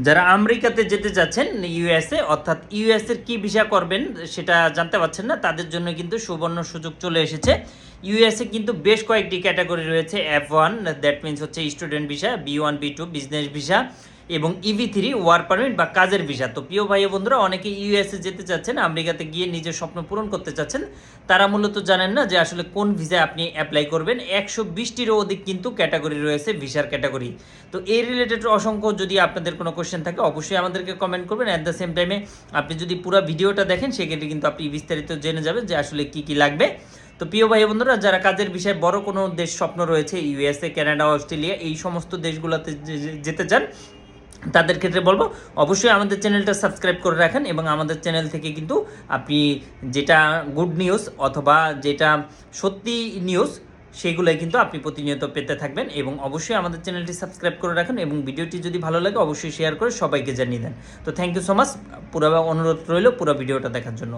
যারা আমেরিকাতে যেতে চাচ্ছেন ইউএসএ, অর্থাৎ ইউএসএর কি ভিসা করবেন সেটা জানতে পারছেন না, তাদের জন্য কিন্তু সুবর্ণ সুযোগ চলে এসেছে। ইউএসএ কিন্তু বেশ কয়েকটি ক্যাটাগরি রয়েছে। F1 দ্যাট মিনস হচ্ছে student visa, B1 B2 business visa এবং EB3 ওয়ার্ক পারমিট বা কাজের ভিসা। তো প্রিয় ভাই বন্ধুরা, অনেকে ইউএসএ যেতে চাচ্ছেন, আমেরিকাতে গিয়ে নিজের স্বপ্ন পূরণ করতে চাচ্ছেন, তারা মূলত জানেন না যে আসলে কোন ভিসা আপনি অ্যাপ্লাই করবেন। 120টিরও অধিক কিন্তু ক্যাটাগরি রয়েছে, ভিসার ক্যাটাগরি। তো এই রিলেটেড অসংখ্য যদি আপনাদের কোনো কোশ্চেন থাকে অবশ্যই আমাদেরকে কমেন্ট করবেন। অ্যাট দ্য সেম টাইমে আপনি যদি পুরো ভিডিওটা দেখেন সেক্ষেত্রে কিন্তু আপনি বিস্তারিত জেনে যাবেন যে আসলে কি কি লাগবে। তো প্রিয় ভাই বন্ধুরা, যারা কাজের বিষয়ে বড় কোনো দেশ স্বপ্ন রয়েছে, ইউএসএ, কানাডা, অস্ট্রেলিয়া, এই সমস্ত দেশগুলোতে যেতে চান, তাদের ক্ষেত্রে বলবো অবশ্যই আমাদের চ্যানেলটা সাবস্ক্রাইব করে রাখেন এবং আমাদের চ্যানেল থেকে কিন্তু আপনি যেটা গুড নিউজ অথবা যেটা সত্যি নিউজ সেগুলোই কিন্তু আপনি প্রতিনিয়ত পেতে থাকবেন। এবং অবশ্যই আমাদের চ্যানেলটি সাবস্ক্রাইব করে রাখেন এবং ভিডিওটি যদি ভালো লাগে অবশ্যই শেয়ার করে সবাইকে জানিয়ে দেন। তো থ্যাংক ইউ সো মাচ, পুরো অনুরোধ রইল পুরো ভিডিওটা দেখার জন্য।